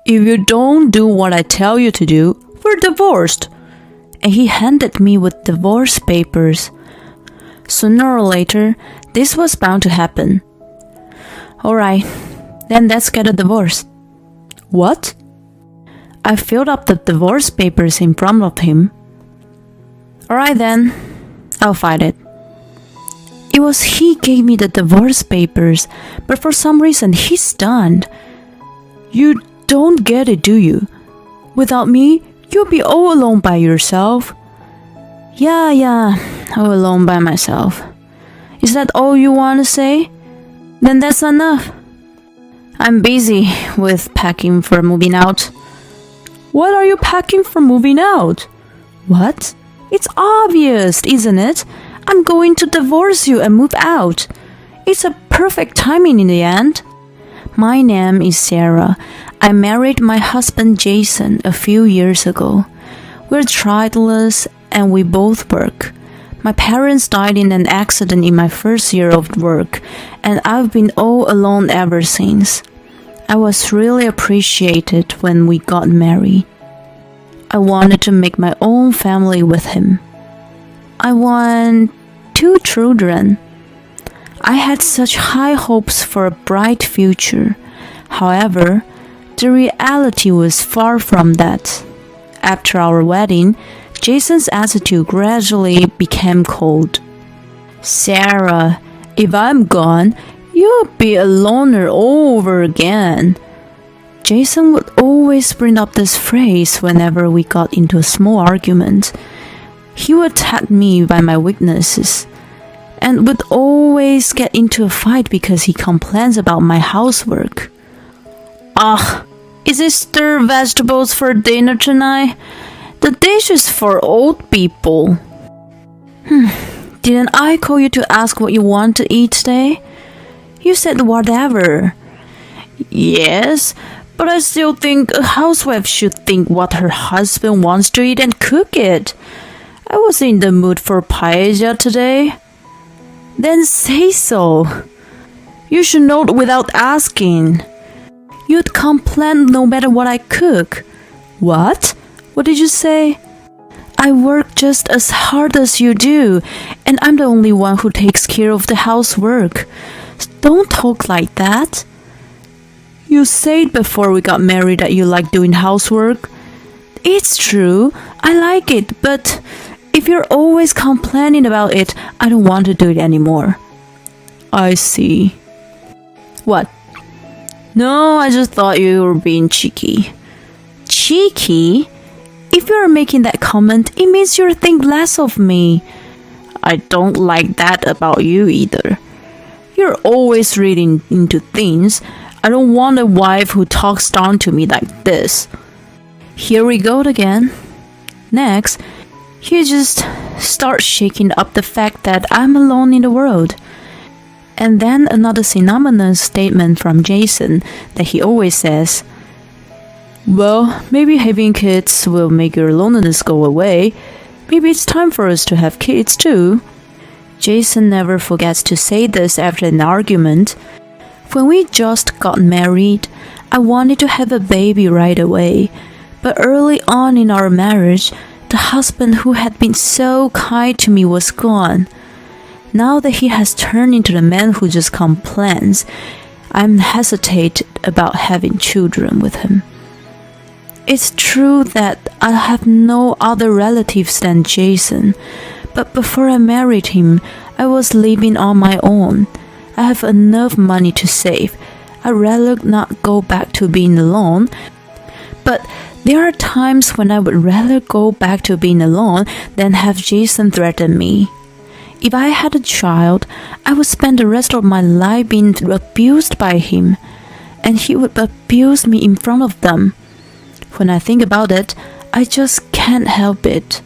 If you don't do what I tell you to do, we're divorced. And he handed me with divorce papers. Sooner or later, this was bound to happen. Alright, then let's get a divorce. What? I filled up the divorce papers in front of him. Alright then, I'll fight it. It was he gave me the divorce papers, but for some reason he's stunned. You don't get it, do you? Without me, you'll be all alone by yourself. Yeah, all alone by myself. Is that all you want to say? Then that's enough. I'm busy with packing for moving out. What are you packing for moving out? What? It's obvious, isn't it? I'm going to divorce you and move out. It's a perfect timing in the end. My name is Sarah. I married my husband Jason a few years ago. We're childless and we both work. My parents died in an accident in my first year of work, and I've been all alone ever since. I was really appreciated when we got married. I wanted to make my own family with him. I want 2 children. I had such high hopes for a bright future. However, the reality was far from that. After our wedding, Jason's attitude gradually became cold. Sarah, if I'm gone, you'll be a loner all over again. Jason would always bring up this phrase whenever we got into a small argument. He would attack me by my weaknesses, and would always get into a fight because he complains about my housework. Is it stir vegetables for dinner tonight? The dish is for old people. Didn't I call you to ask what you want to eat today? You said whatever. Yes, but I still think a housewife should think what her husband wants to eat and cook it. I was in the mood for paella today. Then say so. You should know without asking. You'd complain no matter what I cook. What? What did you say? I work just as hard as you do, and I'm the only one who takes care of the housework. Don't talk like that. You said before we got married that you like doing housework. It's true, I like it, but if you're always complaining about it, I don't want to do it anymore. I see. What? No, I just thought you were being cheeky. Cheeky? If you're making that comment, it means you think less of me. I don't like that about you either. You're always reading into things. I don't want a wife who talks down to me like this. Here we go again. Next, you just start shaking up the fact that I'm alone in the world. And then another synonymous statement from Jason that he always says, well, maybe having kids will make your loneliness go away. Maybe it's time for us to have kids too. Jason never forgets to say this after an argument. When we just got married, I wanted to have a baby right away. But early on in our marriage, the husband who had been so kind to me was gone. Now that he has turned into the man who just complains, I'm hesitant about having children with him. It's true that I have no other relatives than Jason, but before I married him, I was living on my own. I have enough money to save. I'd rather not go back to being alone, but there are times when I would rather go back to being alone than have Jason threaten me. If I had a child, I would spend the rest of my life being abused by him, and he would abuse me in front of them. When I think about it, I just can't help it.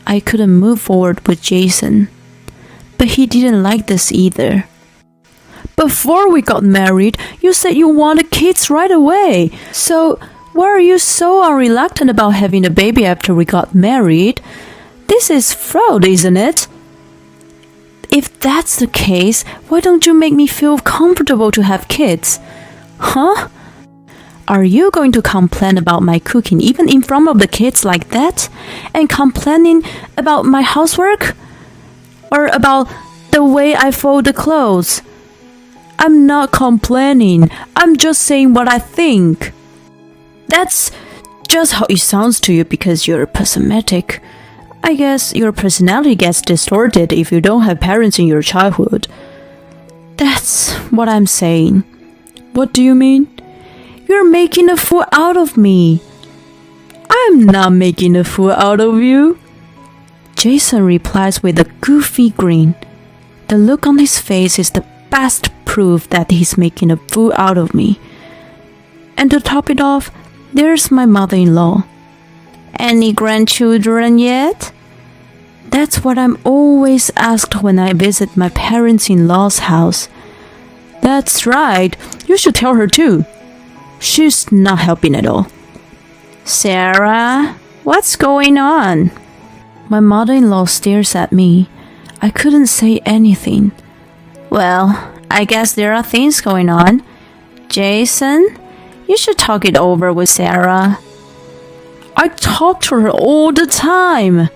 I couldn't move forward with Jason, but he didn't like this either. Before we got married, you said you wanted kids right away. So why are you so unreluctant about having a baby after we got married? This is fraud, isn't it? If that's the case, why don't you make me feel comfortable to have kids? Huh? Are you going to complain about my cooking even in front of the kids like that? And complaining about my housework? Or about the way I fold the clothes? I'm not complaining. I'm just saying what I think. That's just how it sounds to you because you're pessimistic. I guess your personality gets distorted if you don't have parents in your childhood. That's what I'm saying. What do you mean? You're making a fool out of me. I'm not making a fool out of you. Jason replies with a goofy grin. The look on his face is the best proof that he's making a fool out of me. And to top it off, there's my mother-in-law. Any grandchildren yet? That's what I'm always asked when I visit my parents-in-law's house. That's right. You should tell her too. She's not helping at all. Sarah, what's going on? My mother-in-law stares at me. I couldn't say anything. Well, I guess there are things going on. Jason, you should talk it over with Sarah. I talk to her all the time.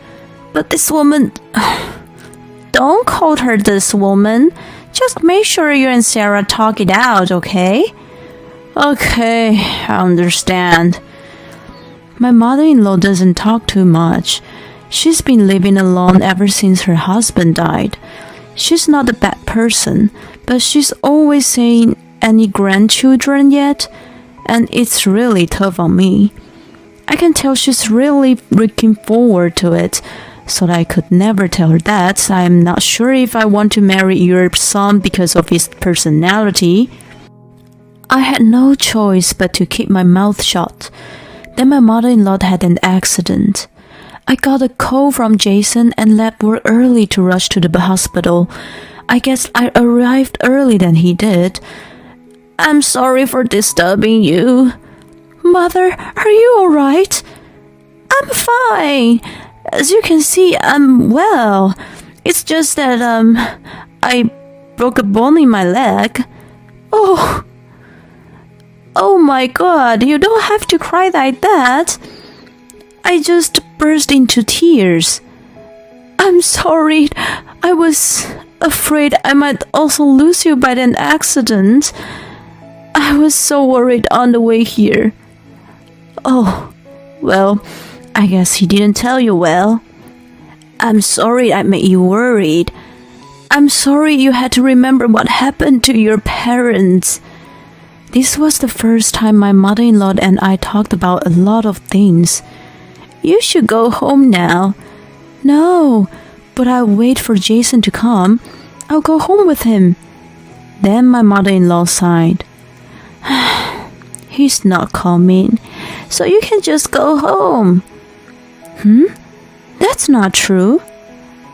But this woman... Don't call her this woman. Just make sure you and Sarah talk it out, okay? Okay, I understand. My mother-in-law doesn't talk too much. She's been living alone ever since her husband died. She's not a bad person, but she's always saying, any grandchildren yet? And it's really tough on me. I can tell she's really looking forward to it, so I could never tell her that. I'm not sure if I want to marry your son because of his personality. I had no choice but to keep my mouth shut. Then my mother-in-law had an accident. I got a call from Jason and left work early to rush to the hospital. I guess I arrived early than he did. I'm sorry for disturbing you. Mother, are you alright? I'm fine. As you can see, I'm well. It's just that, I broke a bone in my leg. Oh my god, you don't have to cry like that. I just burst into tears. I'm sorry. I was afraid I might also lose you by an accident. I was so worried on the way here. Oh, well, I guess he didn't tell you well. I'm sorry I made you worried. I'm sorry you had to remember what happened to your parents. This was the first time my mother-in-law and I talked about a lot of things. You should go home now. No, but I'll wait for Jason to come. I'll go home with him. Then my mother-in-law sighed. He's not coming, so you can just go home. That's not true.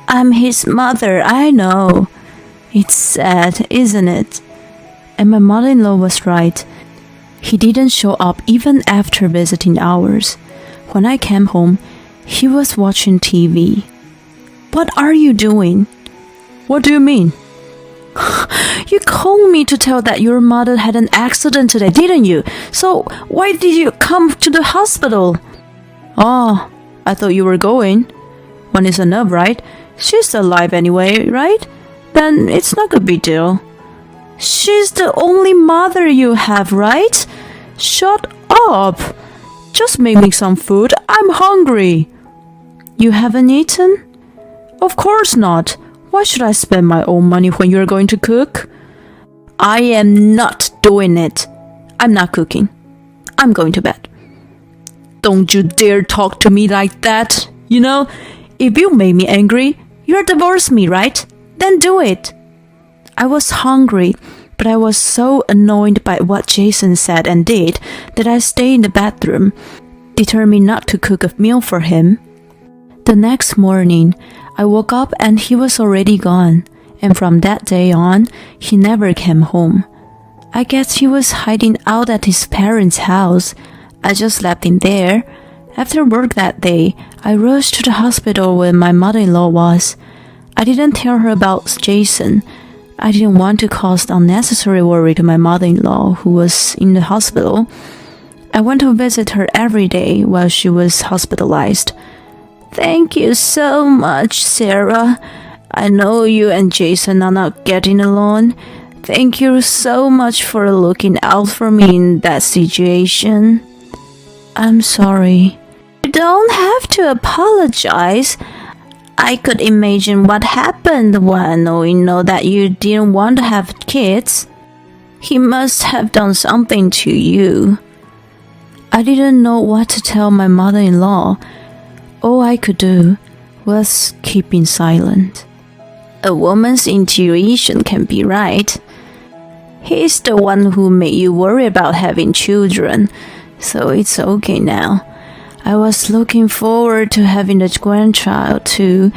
I'm his mother, I know. It's sad, isn't it? And my mother-in-law was right. He didn't show up even after visiting hours. When I came home, he was watching TV. What are you doing? What do you mean? You called me to tell that your mother had an accident today, didn't you? So why did you come to the hospital? Oh, I thought you were going. One is enough, right? She's alive anyway, right? Then it's not a big deal. She's the only mother you have, right? Shut up. Just make me some food. I'm hungry. You haven't eaten? Of course not. Why should I spend my own money when you're going to cook? I am not doing it. I'm not cooking. I'm going to bed. Don't you dare talk to me like that. You know, if you make me angry, you'll divorce me, right? Then do it. I was hungry, but I was so annoyed by what Jason said and did that I stayed in the bathroom, determined not to cook a meal for him. The next morning, I woke up and he was already gone, and from that day on, he never came home. I guess he was hiding out at his parents' house. I just left him there. After work that day, I rushed to the hospital where my mother-in-law was. I didn't tell her about Jason. I didn't want to cause unnecessary worry to my mother-in-law, who was in the hospital. I went to visit her every day while she was hospitalized. Thank you so much, Sarah. I know you and Jason are not getting along. Thank you so much for looking out for me in that situation. I'm sorry. You don't have to apologize. I could imagine what happened while knowing that you didn't want to have kids. He must have done something to you. I didn't know what to tell my mother-in-law. All I could do was keeping silent. A woman's intuition can be right. He's the one who made you worry about having children, so it's okay now. I was looking forward to having a grandchild too,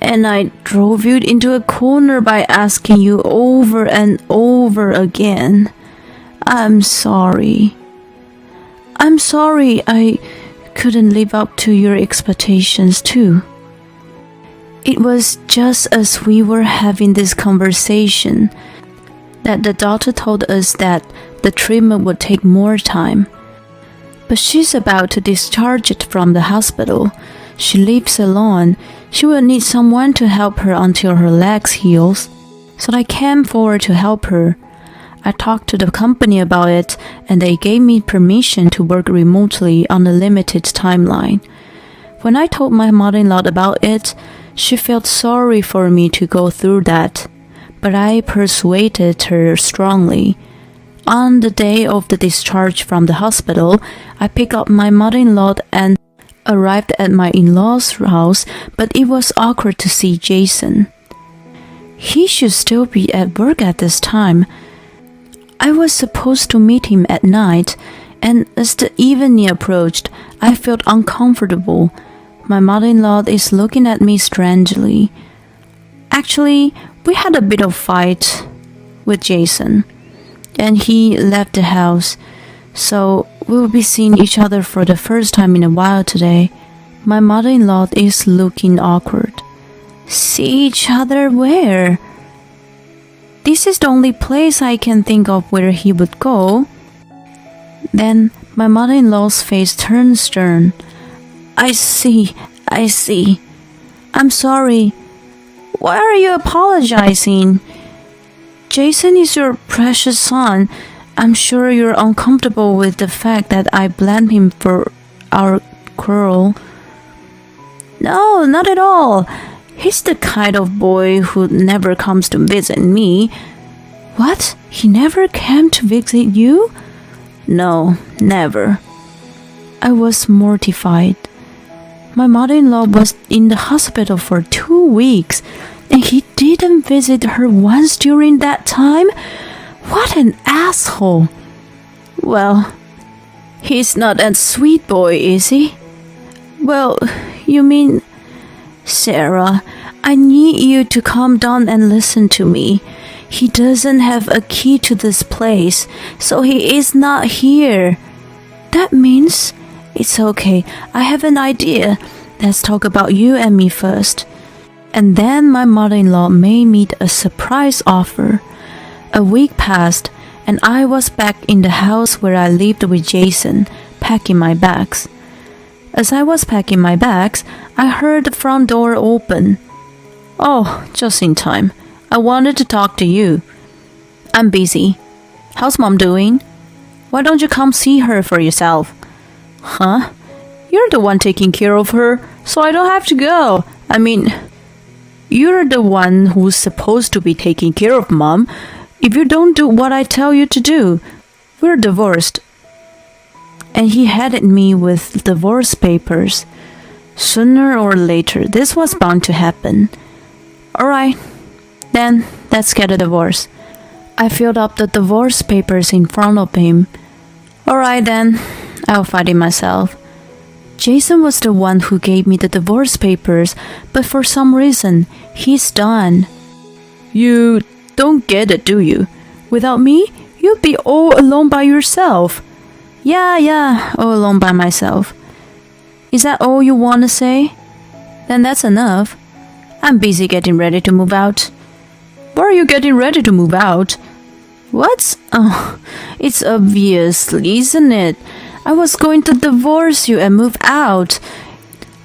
and I drove you into a corner by asking you over and over again. I'm sorry. I'm sorry I couldn't live up to your expectations too. It was just as we were having this conversation that the doctor told us that the treatment would take more time. But she's about to discharge it from the hospital. She lives alone. She will need someone to help her until her legs heals. So I came forward to help her. I talked to the company about it, and they gave me permission to work remotely on a limited timeline. When I told my mother-in-law about it, she felt sorry for me to go through that, but I persuaded her strongly. On the day of the discharge from the hospital, I picked up my mother-in-law and arrived at my in-laws' house, but it was awkward to see Jason. He should still be at work at this time. I was supposed to meet him at night, and as the evening approached, I felt uncomfortable. My mother-in-law is looking at me strangely. Actually, we had a bit of fight with Jason, and he left the house, so we'll be seeing each other for the first time in a while today. My mother-in-law is looking awkward. See each other where? This is the only place I can think of where he would go. Then my mother-in-law's face turned stern. I see. I'm sorry. Why are you apologizing? Jason is your precious son. I'm sure you're uncomfortable with the fact that I blamed him for our quarrel. No, not at all. He's the kind of boy who never comes to visit me. What? He never came to visit you? No, never. I was mortified. My mother-in-law was in the hospital for 2 weeks, and he didn't visit her once during that time? What an asshole. Well, he's not that sweet boy, is he? Well, you mean... Sarah, I need you to calm down and listen to me. He doesn't have a key to this place, so he is not here. That means... It's okay, I have an idea. Let's talk about you and me first. And then my mother-in-law made me a surprise offer. A week passed, and I was back in the house where I lived with Jason, packing my bags. As I was packing my bags, I heard the front door open. Oh, just in time. I wanted to talk to you. I'm busy. How's Mom doing? Why don't you come see her for yourself? Huh? You're the one taking care of her, so I don't have to go. I mean, you're the one who's supposed to be taking care of Mom. If you don't do what I tell you to do, we're divorced. And he handed me with divorce papers. Sooner or later, this was bound to happen. Alright, then let's get a divorce. I filled up the divorce papers in front of him. Alright then, I'll fight it myself. Jason was the one who gave me the divorce papers, but for some reason, he's done. You don't get it, do you? Without me, you'd be all alone by yourself. Yeah, all alone by myself. Is that all you want to say? Then that's enough. I'm busy getting ready to move out. Why are you getting ready to move out? What? Oh, it's obvious, isn't it? I was going to divorce you and move out.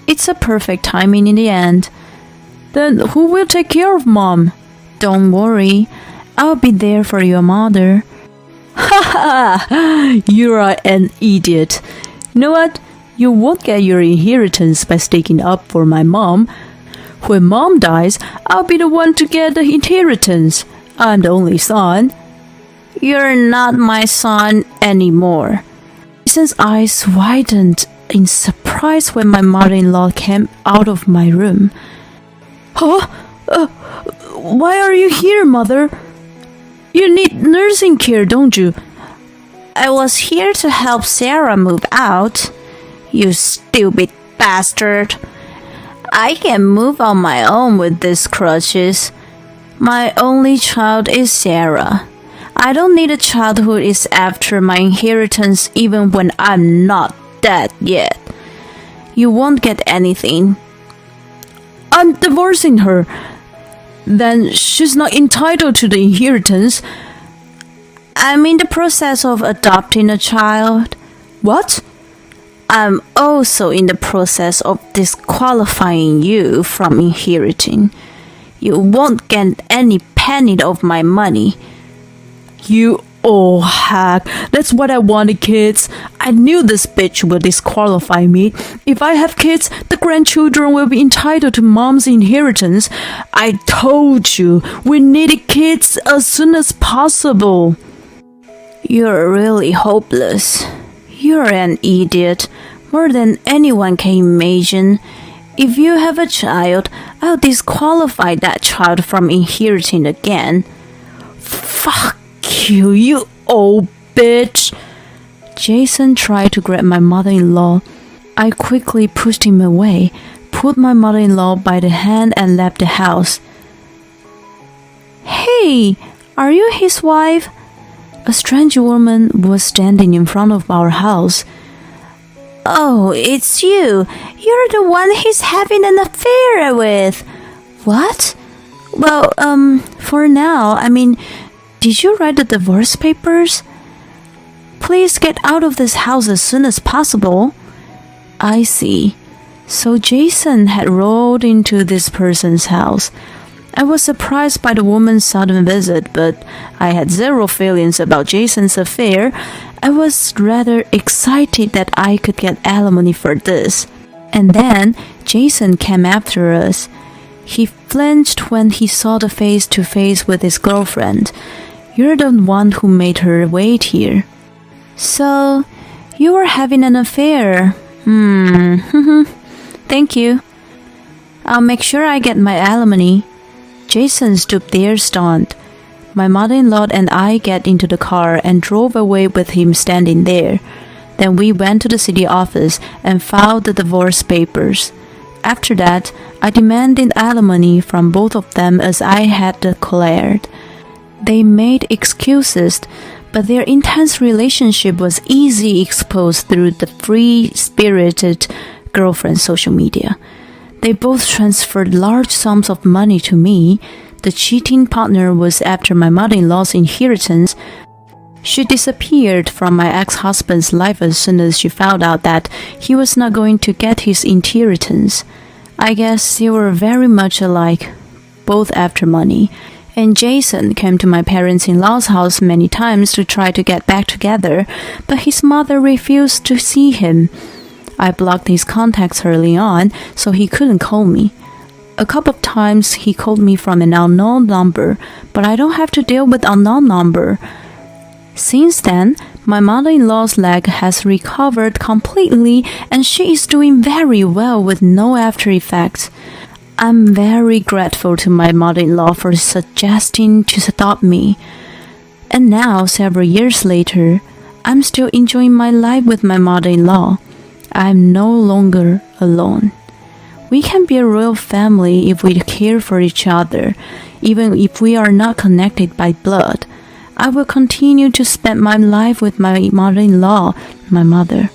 It's a perfect timing in the end. Then who will take care of Mom? Don't worry, I'll be there for your mother. Ha ha! You are an idiot. You know what? You won't get your inheritance by sticking up for my mom. When Mom dies, I'll be the one to get the inheritance. I'm the only son. You're not my son anymore. Jason's eyes widened in surprise when my mother-in-law came out of my room. Huh? Why are you here, Mother? You need nursing care, don't you? I was here to help Sarah move out. You stupid bastard. I can move on my own with these crutches. My only child is Sarah. I don't need a child who is after my inheritance even when I'm not dead yet. You won't get anything. I'm divorcing her. Then she's not entitled to the inheritance. I'm in the process of adopting a child. What? I'm also in the process of disqualifying you from inheriting. You won't get any penny of my money. You old hack. That's what I wanted, kids. I knew this bitch would disqualify me. If I have kids, the grandchildren will be entitled to Mom's inheritance. I told you, we needed kids as soon as possible. You're really hopeless. You're an idiot, more than anyone can imagine. If you have a child, I'll disqualify that child from inheriting again. Fuck you, you old bitch. Jason tried to grab my mother-in-law. I quickly pushed him away, pulled my mother-in-law by the hand and left the house. Hey, are you his wife? A strange woman was standing in front of our house. Oh, it's you. You're the one he's having an affair with. What? Well, for now, did you write the divorce papers? Please get out of this house as soon as possible. I see. So Jason had rolled into this person's house. I was surprised by the woman's sudden visit, but I had zero feelings about Jason's affair. I was rather excited that I could get alimony for this. And then Jason came after us. He flinched when he saw the face-to-face with his girlfriend. You're the one who made her wait here. So, you were having an affair. Thank you. I'll make sure I get my alimony. Jason stood there stunned. My mother-in-law and I get into the car and drove away with him standing there. Then we went to the city office and filed the divorce papers. After that, I demanded alimony from both of them as I had declared. They made excuses, but their intense relationship was easily exposed through the free-spirited girlfriend's social media. They both transferred large sums of money to me. The cheating partner was after my mother-in-law's inheritance. She disappeared from my ex-husband's life as soon as she found out that he was not going to get his inheritance. I guess they were very much alike, both after money. And Jason came to my parents-in-law's house many times to try to get back together, but his mother refused to see him. I blocked his contacts early on, so he couldn't call me. A couple of times he called me from an unknown number, but I don't have to deal with unknown number. Since then, my mother-in-law's leg has recovered completely and she is doing very well with no after effects. I'm very grateful to my mother-in-law for suggesting to stop me. And now, several years later, I'm still enjoying my life with my mother-in-law. I'm no longer alone. We can be a royal family if we care for each other, even if we are not connected by blood. I will continue to spend my life with my mother-in-law, my mother.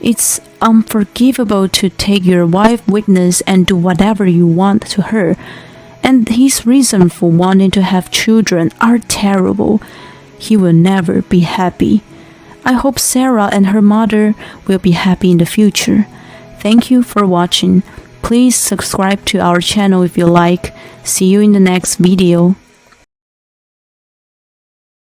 It's unforgivable to take your wife's weakness and do whatever you want to her. And his reason for wanting to have children are terrible. He will never be happy. I hope Sarah and her mother will be happy in the future. Thank you for watching. Please subscribe to our channel if you like. See you in the next video.